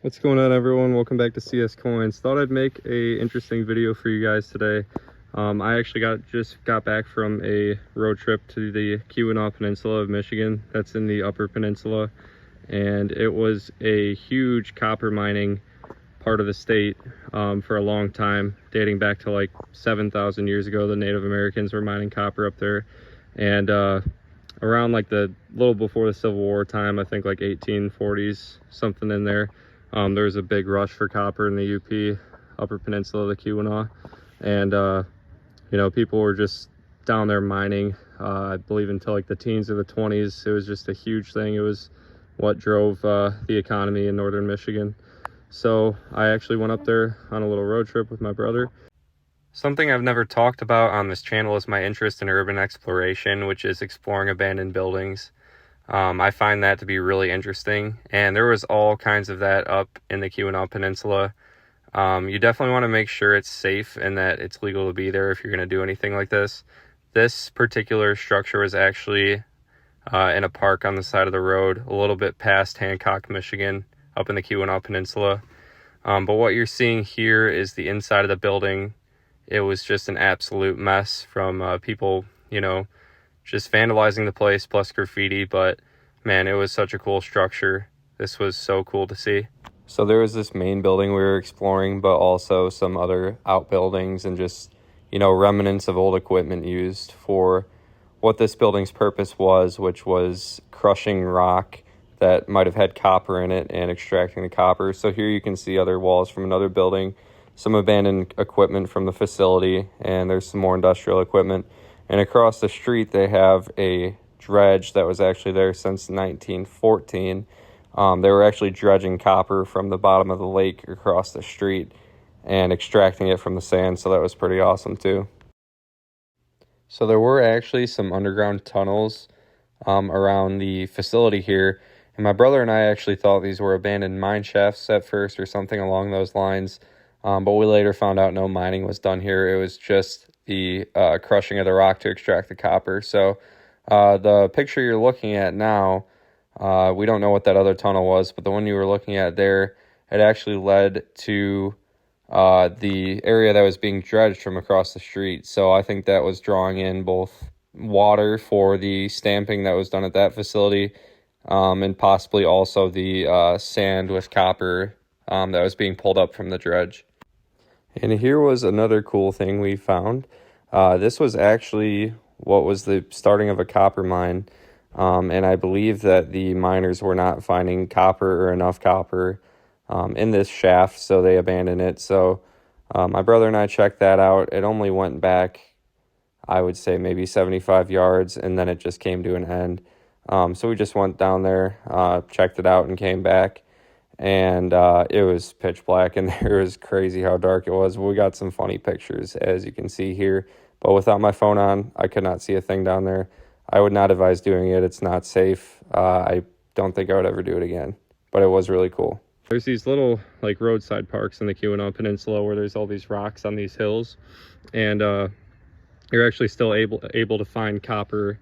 What's going on, everyone? Welcome back to CS Coins. Thought I'd make a interesting video for you guys today. I actually just got back from a road trip to the Keweenaw Peninsula of Michigan. That's in the Upper Peninsula, and it was a huge copper mining part of the state for a long time, dating back to like 7,000 years ago. The Native Americans were mining copper up there, and around like the little before the Civil War time, I think like 1840s, something in there. There was a big rush for copper in the UP, Upper Peninsula of the Keweenaw, and you know, people were just down there mining, I believe until like the teens or the 20s. It was just a huge thing. It was what drove the economy in northern Michigan. So I actually went up there on a little road trip with my brother. Something I've never talked about on this channel is my interest in urban exploration, which is exploring abandoned buildings. I find that to be really interesting, and there was all kinds of that up in the Keweenaw Peninsula. You definitely want to make sure it's safe and that it's legal to be there if you're going to do anything like this. This particular structure was actually in a park on the side of the road, a little bit past Hancock, Michigan, up in the Keweenaw Peninsula. But what you're seeing here is the inside of the building. It was just an absolute mess from people, you know, just vandalizing the place plus graffiti. But man, it was such a cool structure. This was so cool to see. So there was this main building we were exploring, but also some other outbuildings and just, you know, remnants of old equipment used for what this building's purpose was, which was crushing rock that might have had copper in it and extracting the copper. So here you can see other walls from another building, some abandoned equipment from the facility, and there's some more industrial equipment. And across the street, they have a dredge that was actually there since 1914. They were actually dredging copper from the bottom of the lake across the street and extracting it from the sand, so that was pretty awesome too. So there were actually some underground tunnels around the facility here, and my brother and I actually thought these were abandoned mine shafts at first or something along those lines, but we later found out no mining was done here. It was just the crushing of the rock to extract the copper. So the picture you're looking at now, we don't know what that other tunnel was, but the one you were looking at there, it actually led to the area that was being dredged from across the street. So I think that was drawing in both water for the stamping that was done at that facility, and possibly also the sand with copper that was being pulled up from the dredge. And here was another cool thing we found. This was actually what was the starting of a copper mine. And I believe that the miners were not finding copper or enough copper in this shaft, so they abandoned it. So my brother and I checked that out. It only went back, I would say, maybe 75 yards, and then it just came to an end. So we just went down there, checked it out, and came back. And it was pitch black in there. It was crazy how dark it was. We got some funny pictures, as you can see here. But without my phone on, I could not see a thing down there. I would not advise doing it. It's not safe. I don't think I would ever do it again. But it was really cool. There's these little like roadside parks in the Keweenaw Peninsula where there's all these rocks on these hills. And you're actually still able to find copper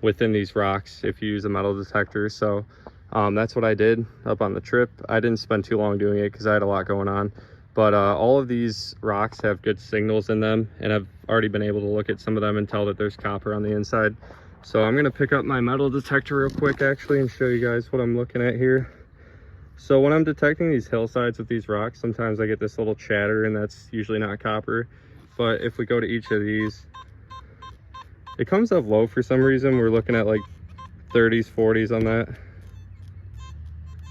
within these rocks if you use a metal detector. So that's what I did up on the trip. I didn't spend too long doing it because I had a lot going on. But all of these rocks have good signals in them, and I've already been able to look at some of them and tell that there's copper on the inside. So I'm gonna pick up my metal detector real quick actually and show you guys what I'm looking at here. So when I'm detecting these hillsides with these rocks, sometimes I get this little chatter, and that's usually not copper. But if we go to each of these, it comes up low for some reason. We're looking at like 30s, 40s on that.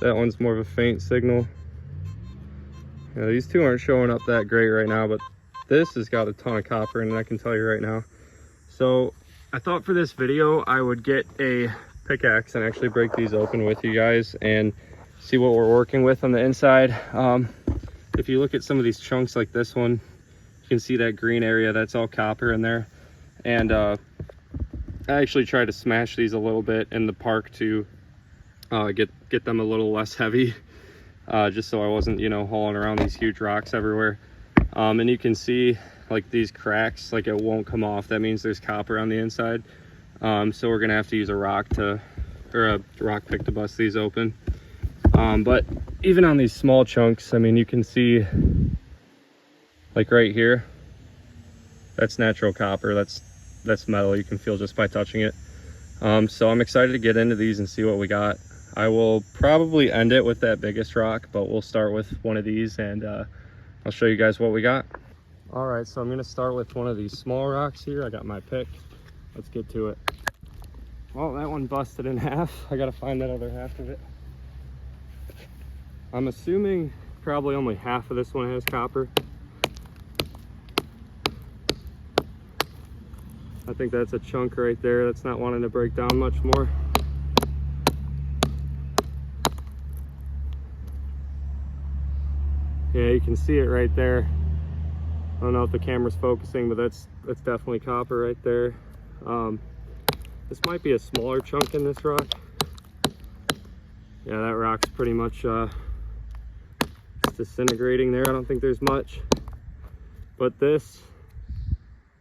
That one's more of a faint signal. You know, these two aren't showing up that great right now, but this has got a ton of copper in it, I can tell you right now. So I thought for this video I would get a pickaxe and actually break these open with you guys and see what we're working with on the inside. If you look at some of these chunks like this one, you can see that green area, that's all copper in there. And I actually tried to smash these a little bit in the park to get them a little less heavy. Just so I wasn't, you know, hauling around these huge rocks everywhere. And you can see like these cracks, like it won't come off. That means there's copper on the inside. So we're gonna have to use a rock pick to bust these open. But even on these small chunks, I mean, you can see like right here, that's natural copper. That's metal. You can feel just by touching it. So I'm excited to get into these and see what we got. I will probably end it with that biggest rock, but we'll start with one of these and I'll show you guys what we got. All right, so I'm gonna start with one of these small rocks here. I got my pick. Let's get to it. Well, that one busted in half. I gotta find that other half of it. I'm assuming probably only half of this one has copper. I think that's a chunk right there that's not wanting to break down much more. Yeah, you can see it right there. I don't know if the camera's focusing, but that's definitely copper right there. This might be a smaller chunk in this rock. Yeah, that rock's pretty much disintegrating there. I don't think there's much. But this,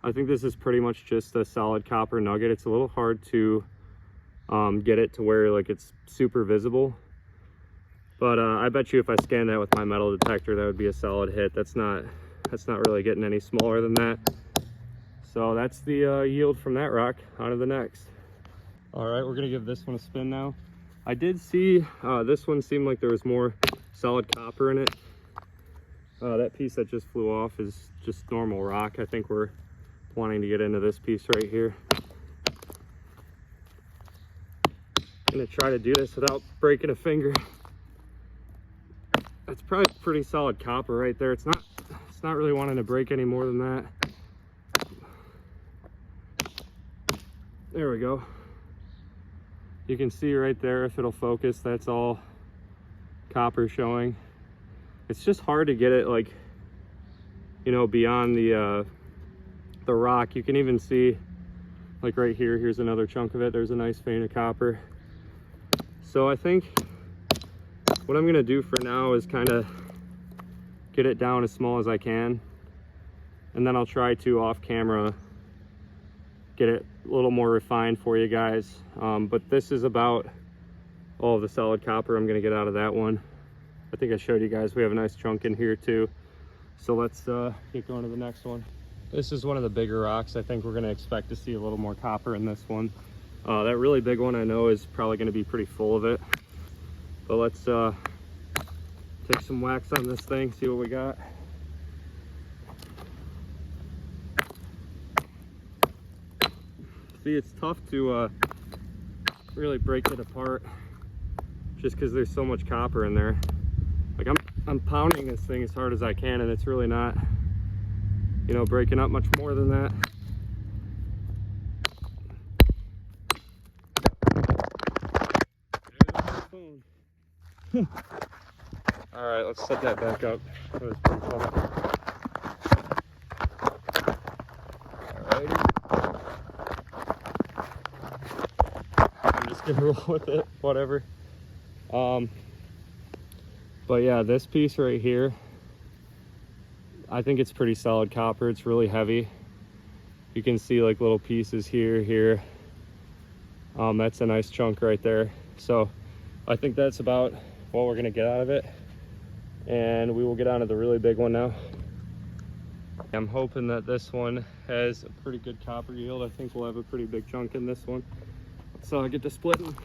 I think this is pretty much just a solid copper nugget. It's a little hard to get it to where like it's super visible. But I bet you if I scan that with my metal detector, that would be a solid hit. That's not really getting any smaller than that. So that's the yield from that rock. On to the next. All right, we're gonna give this one a spin now. I did see this one seemed like there was more solid copper in it. That piece that just flew off is just normal rock. I think we're wanting to get into this piece right here. I'm gonna try to do this without breaking a finger. That's probably pretty solid copper right there. It's not really wanting to break any more than that. There we go. You can see right there, if it'll focus, that's all copper showing. It's just hard to get it like, you know, beyond the rock. You can even see like right here, here's another chunk of it. There's a nice vein of copper. So I think what I'm gonna do for now is kind of get it down as small as I can, and then I'll try to off camera get it a little more refined for you guys. But this is about all of the solid copper I'm gonna get out of that one. I think I showed you guys we have a nice chunk in here too. So let's get going to the next one. This is one of the bigger rocks. I think we're gonna expect to see a little more copper in this one. That really big one I know is probably gonna be pretty full of it. But let's take some wax on this thing, see what we got. See, it's tough to really break it apart just because there's so much copper in there. Like I'm pounding this thing as hard as I can, and it's really not, you know, breaking up much more than that. All right, let's set that back up. That was pretty fun. Alrighty. I'm just gonna roll with it, whatever. But yeah, this piece right here, I think it's pretty solid copper. It's really heavy. You can see like little pieces here. That's a nice chunk right there. So I think that's about what we're gonna get out of it, and we will get on to the really big one now. I'm hoping that this one has a pretty good copper yield. I think we'll have a pretty big chunk in this one. Let's get to splitting.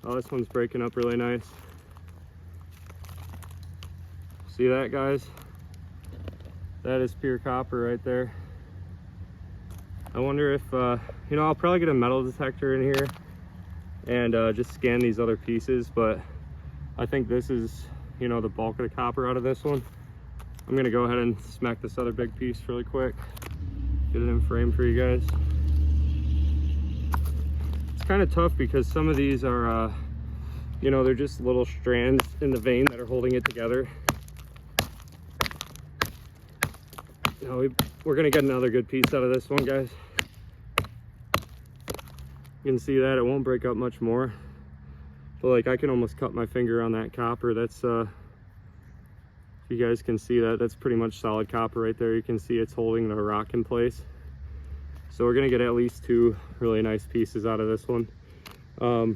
Oh, this one's breaking up really nice. See that, guys? That is pure copper right there. I wonder if, you know, I'll probably get a metal detector in here and just scan these other pieces, but I think this is, you know, the bulk of the copper out of this one. I'm gonna go ahead and smack this other big piece really quick, get it in frame for you guys. It's kind of tough because some of these are, you know, they're just little strands in the vein that are holding it together. You know, we're gonna get another good piece out of this one, guys. You can see that it won't break up much more, but like I can almost cut my finger on that copper. That's if you guys can see that, that's pretty much solid copper right there. You can see it's holding the rock in place. So we're gonna get at least two really nice pieces out of this one. I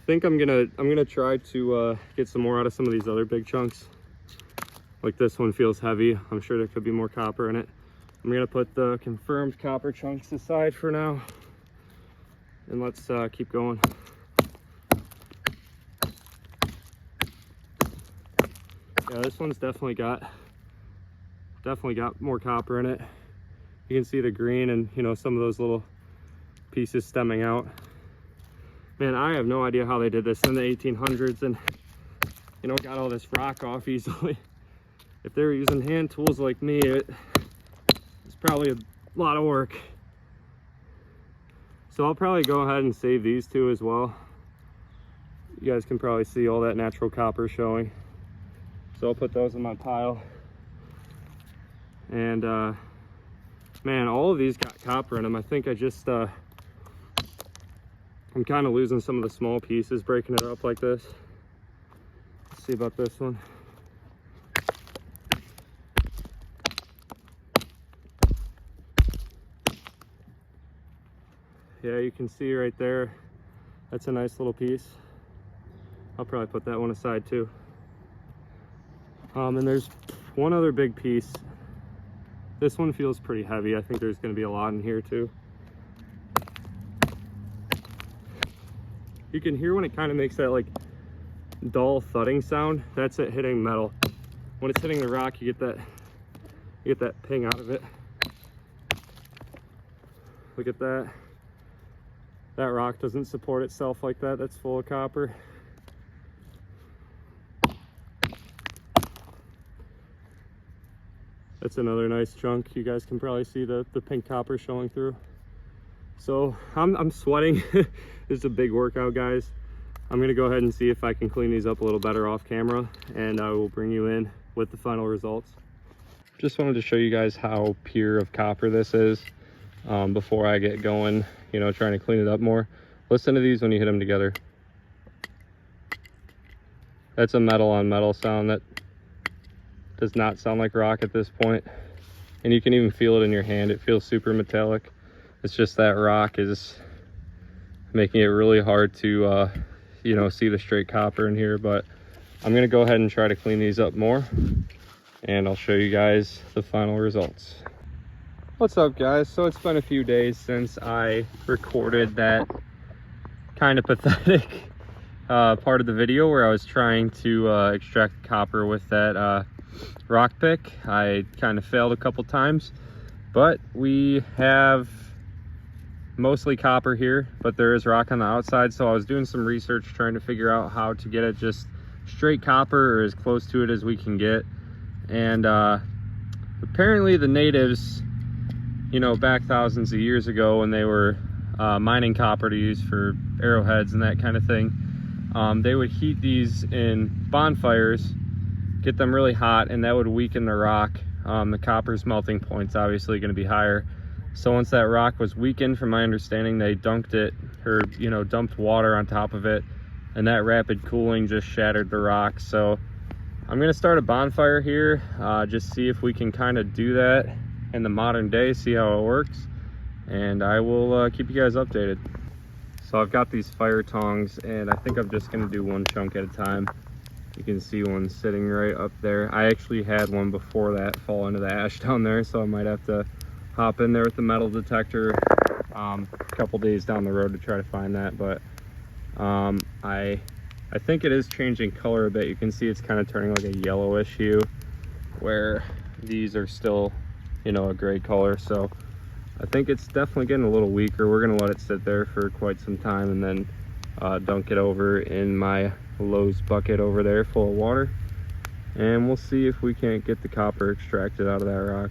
think I'm gonna try to get some more out of some of these other big chunks. Like this one feels heavy. I'm sure there could be more copper in it. I'm gonna put the confirmed copper chunks aside for now, and let's keep going. Yeah, this one's definitely got more copper in it. You can see the green and, you know, some of those little pieces stemming out. Man, I have no idea how they did this in the 1800s and, you know, got all this rock off easily. If they were using hand tools like me, it's probably a lot of work. So I'll probably go ahead and save these two as well. You guys can probably see all that natural copper showing. So I'll put those in my pile. And man, all of these got copper in them. I think I just I'm kind of losing some of the small pieces breaking it up like this. Let's see about this one. Yeah, you can see right there, that's a nice little piece. I'll probably put that one aside too. And there's one other big piece. This one feels pretty heavy. I think there's going to be a lot in here too. You can hear when it kind of makes that like dull thudding sound. That's it hitting metal. When it's hitting the rock, you get that ping out of it. Look at that. That rock doesn't support itself like that. That's full of copper. That's another nice chunk. You guys can probably see the pink copper showing through. So I'm sweating. This is a big workout, guys. I'm gonna go ahead and see if I can clean these up a little better off camera, and I will bring you in with the final results. Just wanted to show you guys how pure of copper this is before I get going, you know, trying to clean it up more. Listen to these when you hit them together. That's a metal on metal sound. That does not sound like rock at this point. And you can even feel it in your hand. It feels super metallic. It's just that rock is making it really hard to, you know, see the straight copper in here. But I'm gonna go ahead and try to clean these up more, and I'll show you guys the final results. What's up, guys? So it's been a few days since I recorded that kind of pathetic part of the video where I was trying to extract copper with that rock pick. I kind of failed a couple times, but we have mostly copper here, but there is rock on the outside. So I was doing some research trying to figure out how to get it just straight copper or as close to it as we can get. And apparently the natives, you know, back thousands of years ago when they were mining copper to use for arrowheads and that kind of thing, they would heat these in bonfires, get them really hot, and that would weaken the rock. The copper's melting point's obviously going to be higher. So once that rock was weakened, from my understanding, they dunked it, or, you know, dumped water on top of it, and that rapid cooling just shattered the rock. So I'm going to start a bonfire here, just see if we can kind of do that in the modern day, see how it works, and I will keep you guys updated. So I've got these fire tongs, and I think I'm just going to do one chunk at a time. You can see one sitting right up there. I actually had one before that fall into the ash down there, so I might have to hop in there with the metal detector a couple days down the road to try to find that. But I think it is changing color a bit. You can see it's kind of turning like a yellowish hue, where these are still, you know, a gray color. So I think it's definitely getting a little weaker. We're gonna let it sit there for quite some time and then dunk it over in my Lowe's bucket over there full of water, and we'll see if we can't get the copper extracted out of that rock.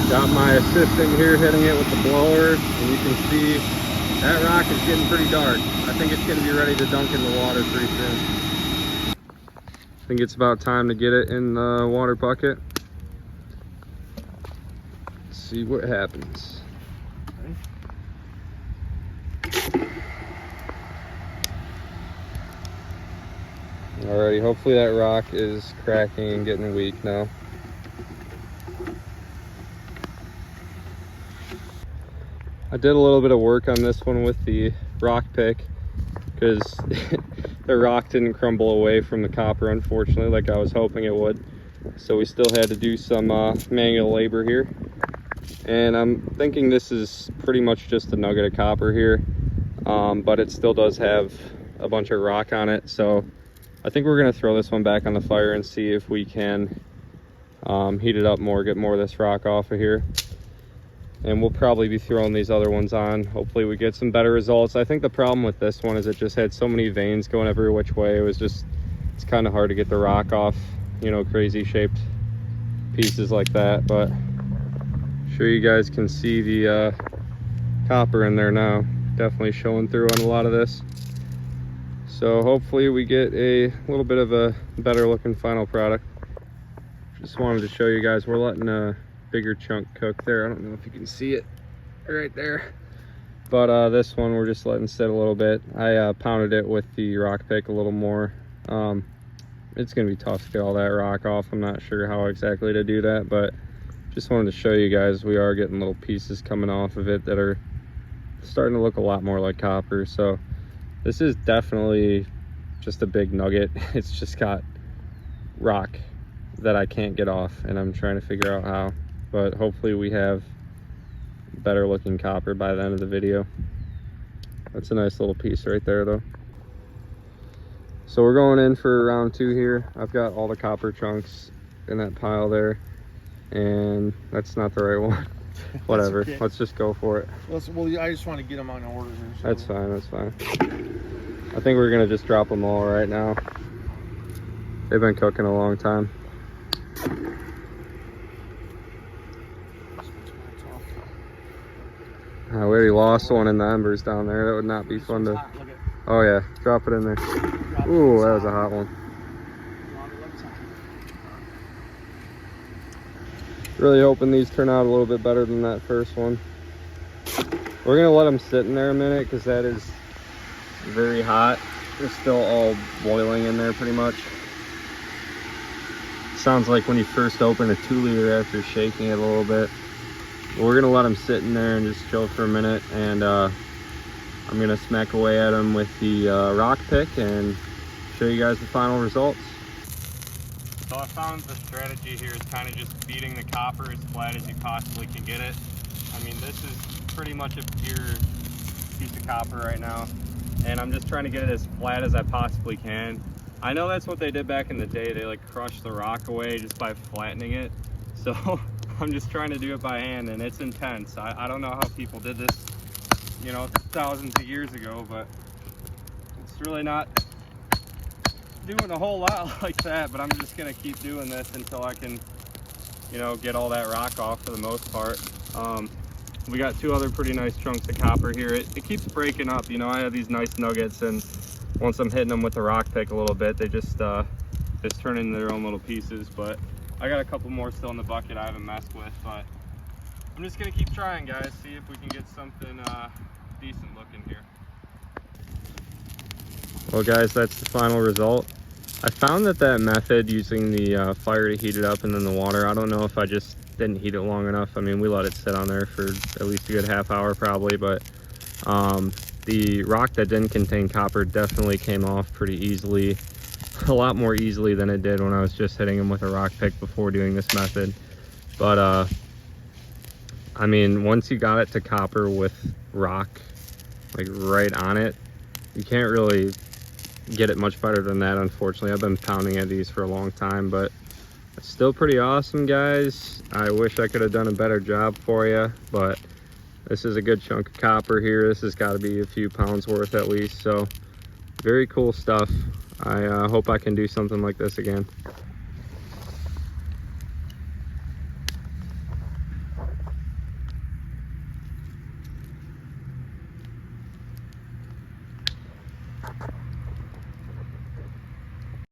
Got my assistant here hitting it with the blower, and you can see that rock is getting pretty dark. I think it's going to be ready to dunk in the water pretty soon. I think it's about time to get it in the water bucket. Let's see what happens. Alrighty, hopefully that rock is cracking and getting weak now. I did a little bit of work on this one with the rock pick because the rock didn't crumble away from the copper, unfortunately, like I was hoping it would. So we still had to do some manual labor here. And I'm thinking this is pretty much just a nugget of copper here, but it still does have a bunch of rock on it. So I think we're gonna throw this one back on the fire and see if we can heat it up more, get more of this rock off of here. And we'll probably be throwing these other ones on. Hopefully we get some better results. I think the problem with this one is it just had so many veins going every which way. It's kind of hard to get the rock off, you know, crazy shaped pieces like that. But I'm sure you guys can see the copper in there now. Definitely showing through on a lot of this. So hopefully we get a little bit of a better looking final product. Just wanted to show you guys, we're letting a bigger chunk cook there. I don't know if you can see it right there, but this one we're just letting sit a little bit. I pounded it with the rock pick a little more. It's gonna be tough to get all that rock off. I'm not sure how exactly to do that, but just wanted to show you guys we are getting little pieces coming off of it that are starting to look a lot more like copper. So this is definitely just a big nugget. It's just got rock that I can't get off, and I'm trying to figure out how. But hopefully we have better looking copper by the end of the video. That's a nice little piece right there though. So we're going in for round 2 here. I've got all the copper chunks in that pile there, and that's not the right one. Whatever, okay. Let's just go for it. Well, I just want to get them on order here. So. That's fine, that's fine. I think we're gonna just drop them all right now. They've been cooking a long time. We already lost one in the embers down there. That would not be fun to... Oh yeah, drop it in there. Ooh, that was a hot one. Really hoping these turn out a little bit better than that first one. We're gonna let them sit in there a minute because that is very hot. They're still all boiling in there pretty much. Sounds like when you first open a 2-liter after shaking it a little bit. We're gonna let them sit in there and just chill for a minute, and I'm gonna smack away at them with the rock pick and show you guys the final results. So I found the strategy here is kind of just beating the copper as flat as you possibly can get it. I mean, this is pretty much a pure piece of copper right now, and I'm just trying to get it as flat as I possibly can. I know that's what they did back in the day. They like crushed the rock away just by flattening it. So I'm just trying to do it by hand, and it's intense. I don't know how people did this, you know, thousands of years ago, but it's really not doing a whole lot like that. But I'm just gonna keep doing this until I can, you know, get all that rock off for the most part. We got 2 other pretty nice chunks of copper here. It keeps breaking up, you know. I have these nice nuggets, and once I'm hitting them with the rock pick a little bit, they just turn into their own little pieces. But I got a couple more still in the bucket I haven't messed with, but I'm just gonna keep trying, guys, see if we can get something decent looking here. Well guys, that's the final result. I found that method using the fire to heat it up and then the water, I don't know if I just didn't heat it long enough. I mean, we let it sit on there for at least a good half hour probably, but the rock that didn't contain copper definitely came off pretty easily. A lot more easily than it did when I was just hitting them with a rock pick before doing this method. But I mean, once you got it to copper with rock like right on it, you can't really get it much better than that, unfortunately. I've been pounding at these for a long time, but it's still pretty awesome, guys. I wish I could have done a better job for you, but this is a good chunk of copper here. This has got to be a few pounds worth at least, so very cool stuff. I hope I can do something like this again.